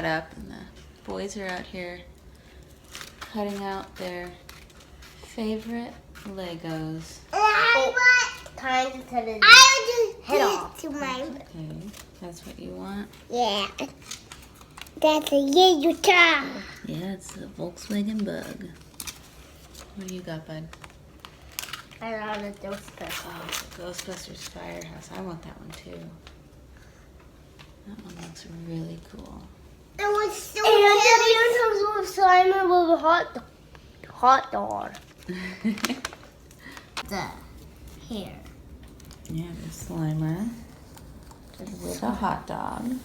got up and the boys are out here cutting out their favorite Legos. Time to cut it. I would just head off. To my... Okay, that's what you want? Yeah. That's a yellow car. Yeah, it's a Volkswagen Bug. What do you got, bud? I got a Ghostbusters. Oh, it's a Ghostbusters Firehouse. I want that one too. That one looks really cool. It was so and then Simon with a hot dog. The hair. Yeah, the Slimer with a hot dog.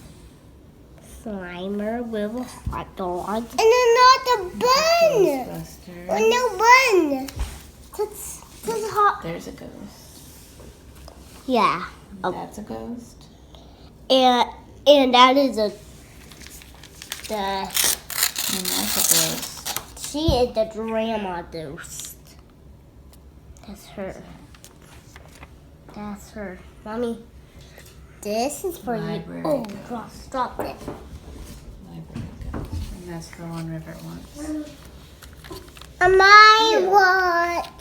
Slimer with a hot dog. And then not the bun. Ghostbusters. Oh, no bun. That's hot. There's a ghost. Yeah. That's a ghost. And that is And that's a ghost. she is the grandma ghost. That's her. That's her. Mommy, this is for Library you. Oh, ghost. drop it. Library ghost. And that's the one River wants. I want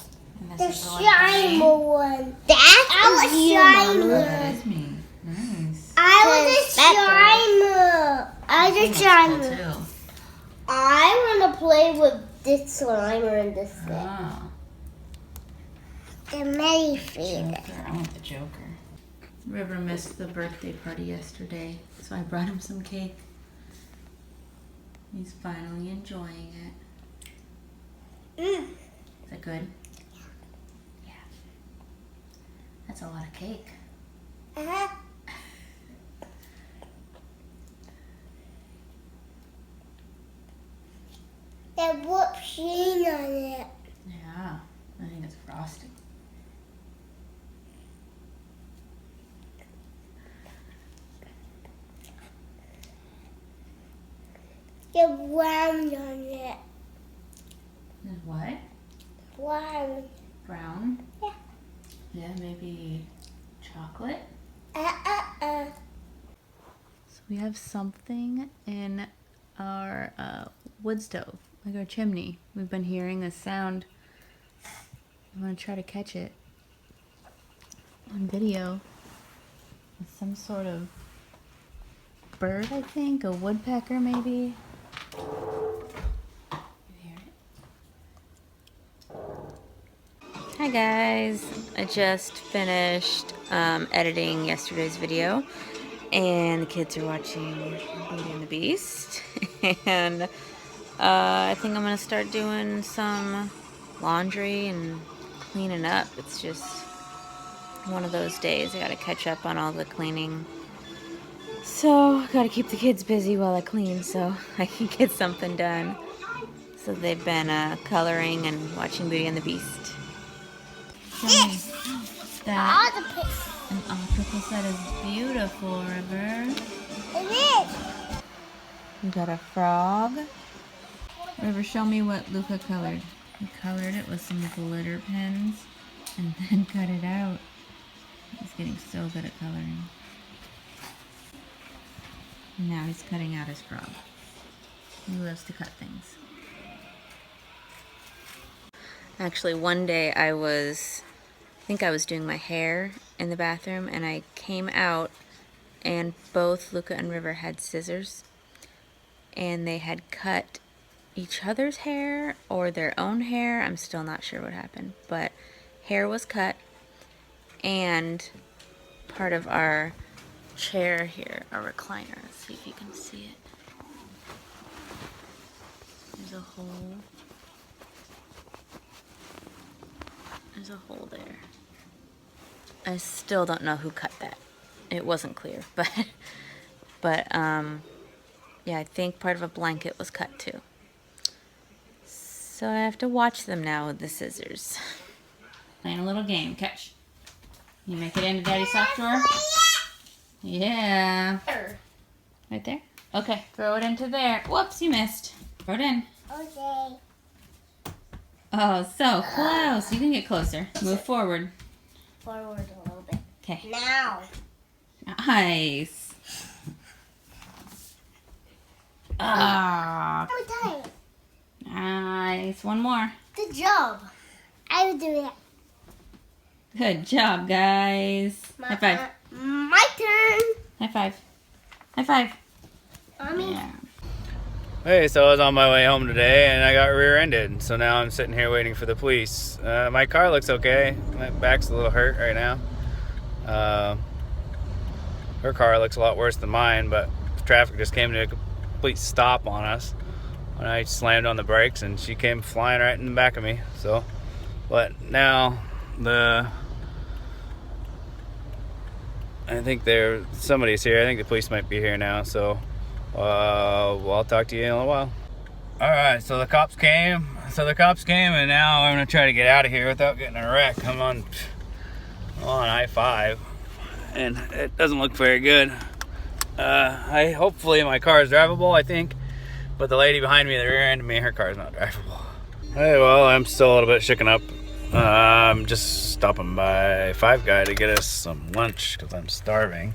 And the this is shiny one. That's a shiny. That is me. Nice. I want a shiny. I want a shiny. Cool too. I want to play with this Slimer and this thing. Oh. The Mary favorite. Joker. I want the Joker. River missed the birthday party yesterday, so I brought him some cake. He's finally enjoying it. Is that good? Yeah. That's a lot of cake. Uh-huh. That whipped cream on it. Yeah, I think it's frosting. The brown on it. There's what? Brown. Brown? Yeah. Yeah, maybe chocolate? So So we have something in our wood stove, like our chimney. We've been hearing a sound. I'm gonna try to catch it on video. It's some sort of bird, I think, a woodpecker maybe. You hear it? Hi guys, I just finished editing yesterday's video. And the kids are watching Beauty and the Beast. And I think I'm going to start doing some laundry and cleaning up. It's just one of those days. I got to catch up on all the cleaning. So I got to keep the kids busy while I clean so I can get something done. So they've been coloring and watching Beauty and the Beast. That an octopus, that is beautiful, River. it is. We got a frog. River, show me what Luca colored. He colored it with some glitter pens and then cut it out. He's getting so good at coloring. And now he's cutting out his frog. He loves to cut things. Actually, one day I think I was doing my hair in the bathroom and I came out and both Luca and River had scissors and they had cut each other's hair or their own hair. I'm still not sure what happened, but hair was cut and part of our chair here, our recliner. Let's see if you can see it. There's a hole. There's a hole there. I still don't know who cut that. It wasn't clear, but yeah, I think part of a blanket was cut too. So I have to watch them now with the scissors. Playing a little game. Catch. You make it into Daddy's sock drawer? Yeah. Right there? Okay, throw it into there. Whoops, you missed. Throw it in. Okay. Oh, so close. You can get closer. Move forward. Forward a little bit. Okay. Now. Nice. Ah, More time. nice. One more. Good job. I will do it. Good job, guys. High five. My turn. High five. High five. Mommy. Yeah. Hey, so I was on my way home today and I got rear-ended. So now I'm sitting here waiting for the police. My car looks okay. My back's a little hurt right now. Her car looks a lot worse than mine, but traffic just came to a complete stop on us. And I slammed on the brakes and she came flying right in the back of me. So, but now I think somebody's here. I think the police might be here now. So, well, I'll talk to you in a little while. All right, so the cops came. And now I'm gonna try to get out of here without getting a wreck. I'm on I-5, and it doesn't look very good. Hopefully my car is drivable, I think, but the lady behind me, the rear end of me, her car is not drivable. Hey, well, I'm still a little bit shooken up. I'm just stopping by Five Guy to get us some lunch because I'm starving.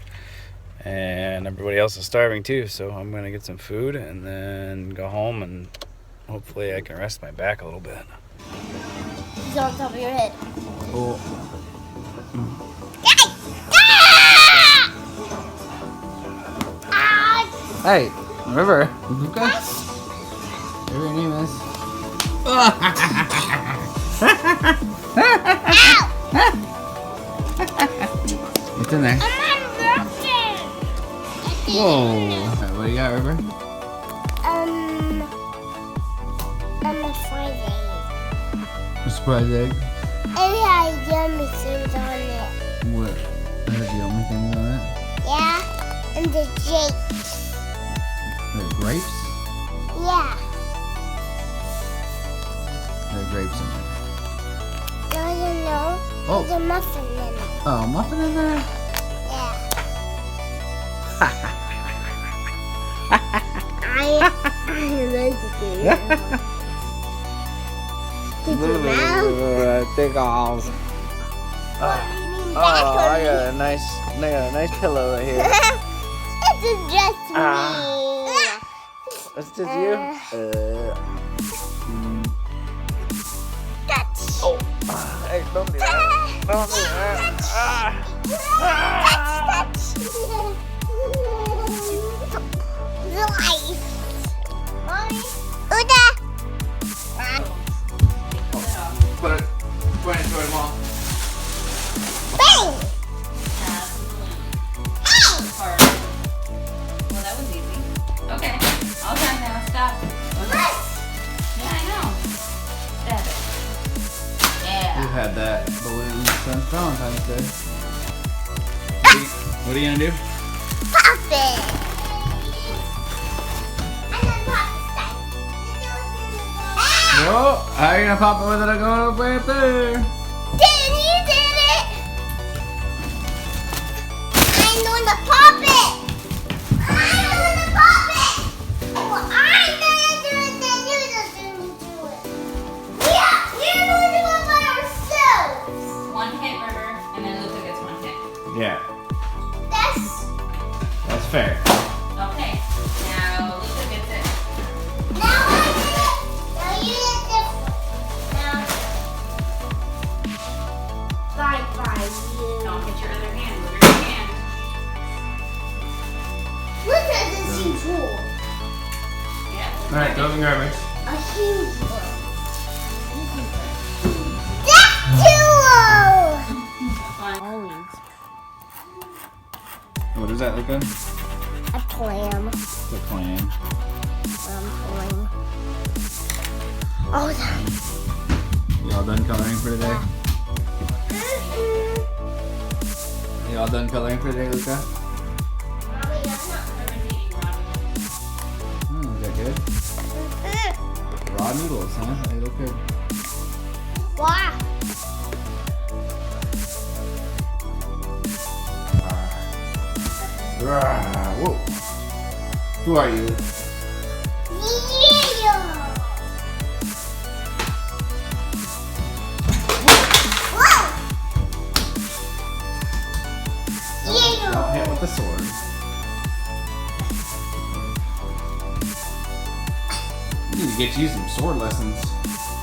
And everybody else is starving too, so I'm gonna get some food and then go home and hopefully I can rest my back a little bit. He's on top of your head. Cool. Hey, River, Luca? Whatever your name is. What's in there? Whoa. What do you got, River? A fried egg. A surprise egg? And it has yummy things on it. What? That has the only things on it? Yeah, and the grapes. The grapes? Yeah. There are grapes in there. No, you know. Oh. There's a muffin in it. Oh, muffin in there? Yeah. Did you know? Take off. Oh, I got a nice pillow right here. It's just me. That's just you? Touch. Oh, hey, don't do that. Don't do that. Touch. Life. Mommy. Uda. Put it toward mom. Bang. Well, that was easy. Okay. All done now. Stop. Yeah, I know. Stab it. Yeah. We've had that balloon since Valentine's Day. What are you gonna do? Pop it. And then pop the side. Oh, how are you gonna pop it with it going way up there? Dad, you did it. I'm going to pop it. I'm going to pop it. Well, I'm going to do it, then you're just going to do it. Yeah, we're going to go by ourselves. One hit, River, and then Luca gets one hit. Yeah, That's fair. Okay. Now Luca gets it. now I did it. Now you did this. Now, bye you. Don't hit your other hand. Move your hand. Look at this huge hole. Yeah. All right, throw it in the garbage. A huge one. That's too low. Always. What is that, Luca? A clam. It's a clam. Clam. Oh, that. You all done coloring for today? You all done coloring for today, Luca? Mommy, that's not. Is that good? Raw noodles, huh? They look good. Why? Whoa. Who are you? Yeah. Whoa. Don't hit with the sword. get you some sword lessons.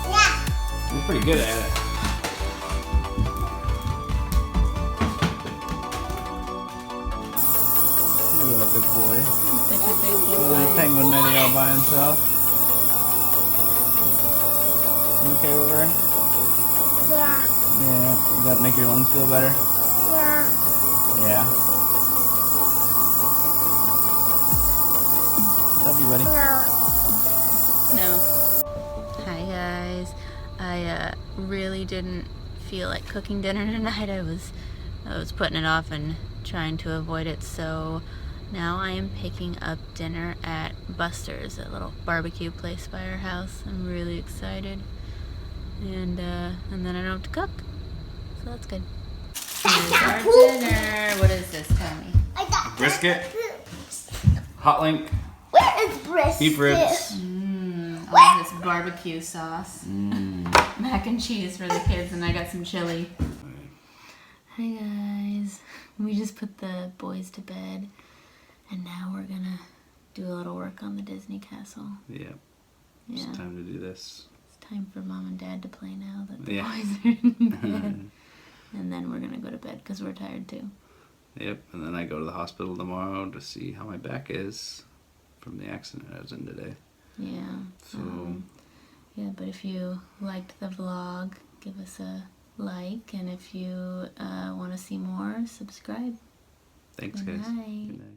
Yeah. You're pretty good at it. You're a big boy. Such a big Little boy. penguin Meddy all by himself. You okay over there? Yeah. Yeah. Does that make your lungs feel better? Yeah. Yeah. Love you, buddy. No. No. Hi guys. I really didn't feel like cooking dinner tonight. I was putting it off and trying to avoid it, so now I am picking up dinner at Buster's, a little barbecue place by our house. I'm really excited. And then I don't have to cook. So that's good. Here's our dinner. What is this? Tell me. I got Brisket. Hot link. Where is brisket? Beef ribs. All this barbecue sauce. Mac and cheese for the kids, and I got some chili. Hi guys. We just put the boys to bed, and now we're gonna do a little work on the Disney castle. Yeah. Yeah. It's time to do this. It's time for mom and dad to play now that the Yeah. boys are in bed. And then we're gonna go to bed because we're tired too. Yep. And then I go to the hospital tomorrow to see how my back is from the accident I was in today. Yeah. So Yeah, but if you liked the vlog, give us a like, and if you want to see more, subscribe. thanks, Good guys. night. Good night.